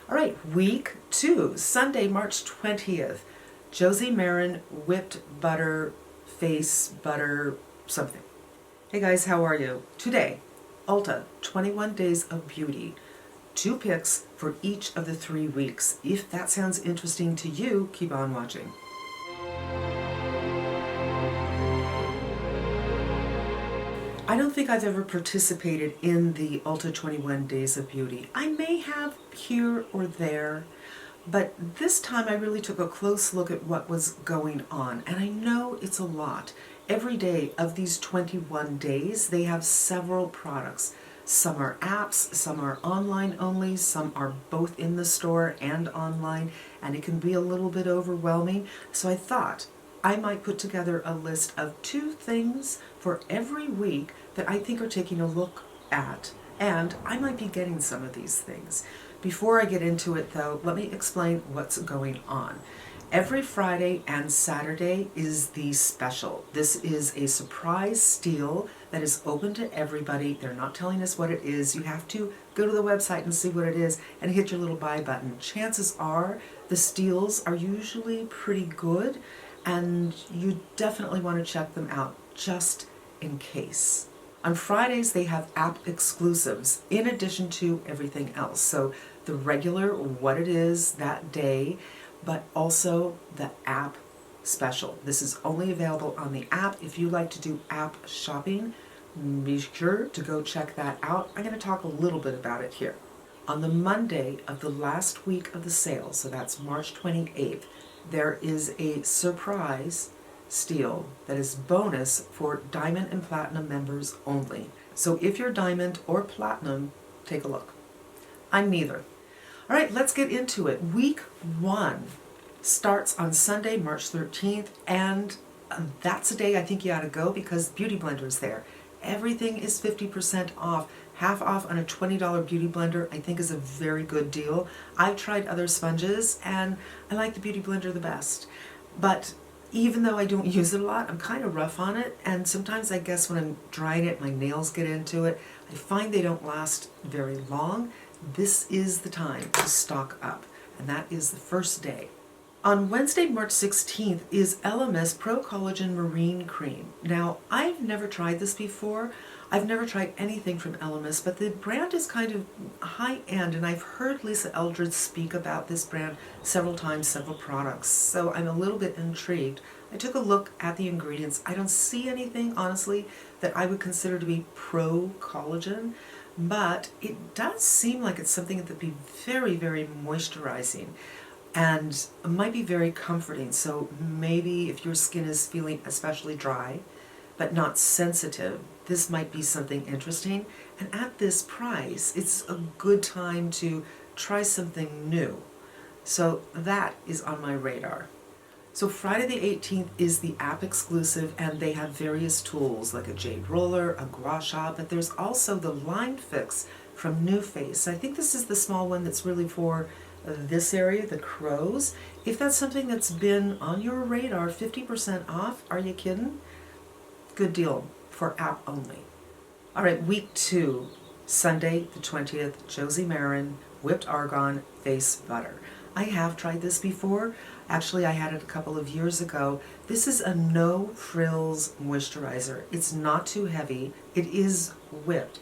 All right, week 2, Sunday, March 20th. Josie Marin whipped butter, face butter, something. Hey guys, how are you? Today, Ulta, 21 Days of Beauty. 2 picks for each of the 3 weeks. If that sounds interesting to you, keep on watching. I don't think I've ever participated in the Ulta 21 Days of Beauty. I may have here or there, but this time I really took a close look at what was going on, and I know it's a lot. Every day of these 21 days, they have several products. Some are apps, some are online only, some are both in the store and online, and it can be a little bit overwhelming. So I thought I might put together a list of 2 things for every week that I think are taking a look at, and I might be getting some of these things. Before I get into it though, let me explain what's going on. Every Friday and Saturday is the special. This is a surprise steal that is open to everybody. They're not telling us what it is. You have to go to the website and see what it is and hit your little buy button. Chances are the steals are usually pretty good, and you definitely want to check them out just in case. On Fridays, they have app exclusives in addition to everything else. So the regular, what it is that day, but also the app special. This is only available on the app. If you like to do app shopping, be sure to go check that out. I'm going to talk a little bit about it here. On the Monday of the last week of the sale, so that's March 28th, there is a surprise steal that is bonus for Diamond and Platinum members only. So if you're Diamond or Platinum, take a look. I'm neither. All right, let's get into it. Week 1 starts on Sunday, March 13th, and that's a day I think you ought to go because Beauty Blender's there. Everything is 50% off. Half off on a $20 Beauty Blender I think is a very good deal. I've tried other sponges and I like the Beauty Blender the best. But even though I don't use it a lot, I'm kind of rough on it, and sometimes I guess when I'm drying it, my nails get into it. I find they don't last very long. This is the time to stock up, and that is the first day. On Wednesday, March 16th is LMS Pro Collagen Marine Cream. Now, I've never tried this before. I've never tried anything from LMS, but the brand is kind of high-end, and I've heard Lisa Eldred speak about this brand several times, several products, so I'm a little bit intrigued. I took a look at the ingredients. I don't see anything, honestly, that I would consider to be pro collagen, but it does seem like it's something that would be very, very moisturizing and might be very comforting. So maybe if your skin is feeling especially dry, but not sensitive, this might be something interesting. And at this price, it's a good time to try something new. So that is on my radar. So Friday the 18th is the app exclusive, and they have various tools like a jade roller, a gua sha, but there's also the line fix from New Face. I think this is the small one that's really for this area, the crows. If that's something that's been on your radar, 50% off, are you kidding? Good deal for app only. All right, week 2, Sunday the 20th, Josie Marin Whipped Argan Face Butter. I have tried this before. Actually, I had it a couple of years ago. This is a no frills moisturizer. It's not too heavy. It is whipped.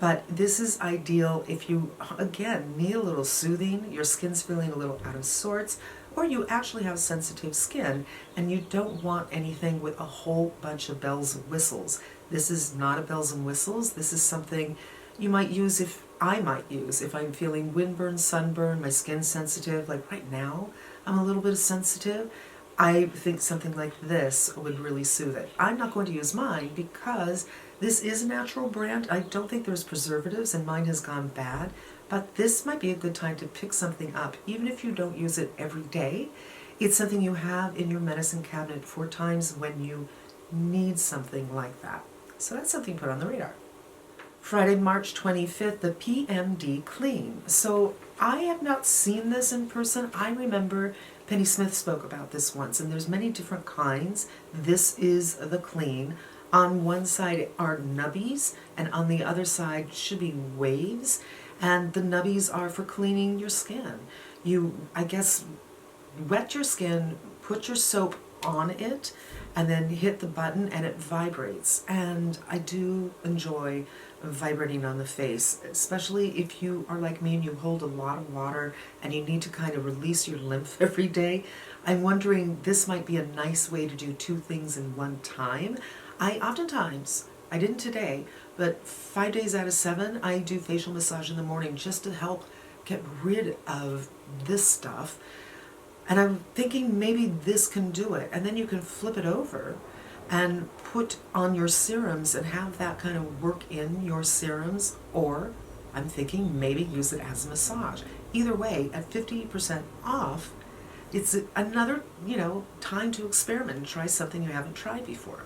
But this is ideal if you, again, need a little soothing, your skin's feeling a little out of sorts, or you actually have sensitive skin and you don't want anything with a whole bunch of bells and whistles. This is not a bells and whistles. This is something you might use I might use if I'm feeling windburn, sunburn, my skin's sensitive, like right now I'm a little bit sensitive. I think something like this would really soothe it. I'm not going to use mine because this is a natural brand. I don't think there's preservatives and mine has gone bad, but this might be a good time to pick something up. Even if you don't use it every day, it's something you have in your medicine cabinet for times when you need something like that. So that's something to put on the radar. Friday, March 25th, the PMD Clean. So I have not seen this in person. I remember Penny Smith spoke about this once, and there's many different kinds. This is the Clean. On one side are nubbies, and on the other side should be waves. And the nubbies are for cleaning your skin. You, I guess, wet your skin, put your soap on it, and then hit the button and it vibrates. And I do enjoy vibrating on the face, especially if you are like me and you hold a lot of water and you need to kind of release your lymph every day. I'm wondering, this might be a nice way to do two things in one time. I didn't today, but 5 days out of 7, I do facial massage in the morning just to help get rid of this stuff. And I'm thinking maybe this can do it. And then you can flip it over and put on your serums and have that kind of work in your serums. Or I'm thinking maybe use it as a massage. Either way, at 50% off, it's another, time to experiment and try something you haven't tried before.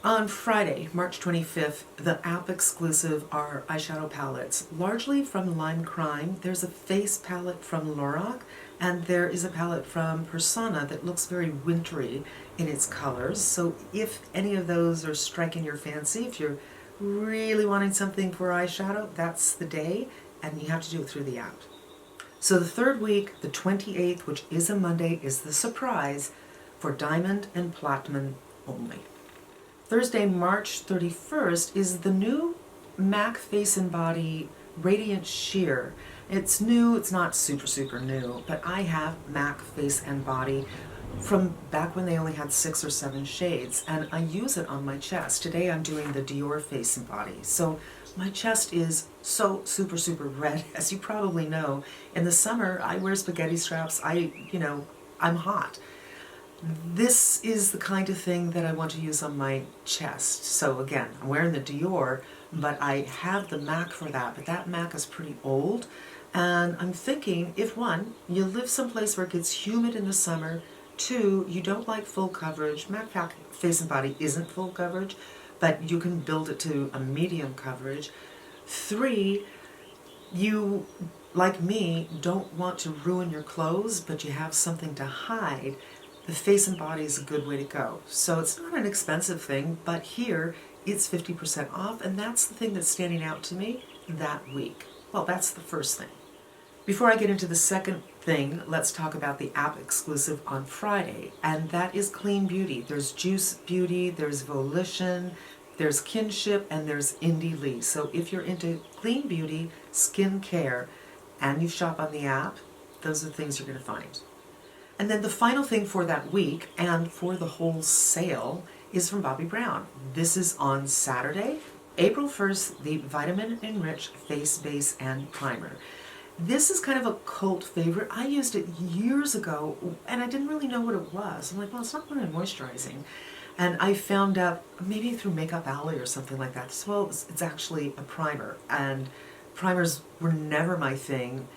On Friday, March 25th, the app exclusive are eyeshadow palettes, largely from Lime Crime. There's a face palette from Lorac, and there is a palette from Persona that looks very wintry in its colors. So if any of those are striking your fancy, if you're really wanting something for eyeshadow, that's the day, and you have to do it through the app. So the third week, the 28th, which is a Monday, is the surprise for Diamond and Platinum only. Thursday, March 31st, is the new MAC Face and Body Radiant Sheer. It's new, it's not super new, but I have MAC Face and Body from back when they only had 6 or 7 shades, and I use it on my chest. Today I'm doing the Dior Face and Body. So my chest is so super red, as you probably know. In the summer, I wear spaghetti straps. I'm hot. This is the kind of thing that I want to use on my chest. So again, I'm wearing the Dior, but I have the MAC for that, but that MAC is pretty old. And I'm thinking, if one, you live someplace where it gets humid in the summer, 2, you don't like full coverage. MAC Face and Body isn't full coverage, but you can build it to a medium coverage. 3, you, like me, don't want to ruin your clothes, but you have something to hide. The Face and Body is a good way to go. So it's not an expensive thing, but here it's 50% off, and that's the thing that's standing out to me that week. Well, that's the first thing. Before I get into the second thing, let's talk about the app exclusive on Friday, and that is Clean Beauty. There's Juice Beauty, there's Volition, there's Kinship, and there's Indie Lee. So if you're into clean beauty, skin care, and you shop on the app, those are the things you're going to find. And then the final thing for that week and for the whole sale is from Bobbi Brown. This is on Saturday, April 1st, the Vitamin Enriched Face Base and Primer. This is kind of a cult favorite. I used it years ago and I didn't really know what it was. I'm like, well, it's not really moisturizing. And I found out, maybe through Makeup Alley or something like that, well, it's actually a primer. And primers were never my thing.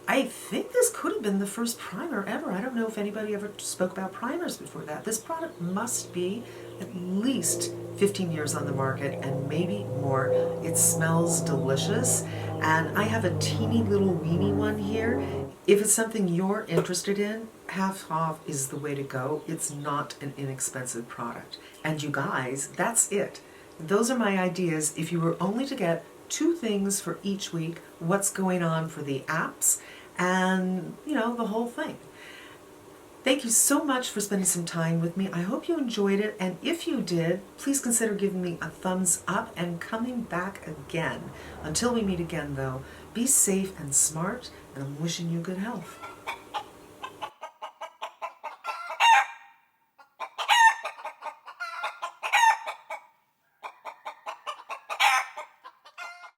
I think this could have been the first primer ever. I don't know if anybody ever spoke about primers before that. This product must be at least 15 years on the market and maybe more. It smells delicious, and I have a teeny little weeny one here. If it's something you're interested in, half off is the way to go. It's not an inexpensive product. And you guys, that's it. Those are my ideas. If you were only to get 2 things for each week, what's going on for the apps, and, the whole thing. Thank you so much for spending some time with me. I hope you enjoyed it, and if you did, please consider giving me a thumbs up and coming back again. Until we meet again, though, be safe and smart, and I'm wishing you good health.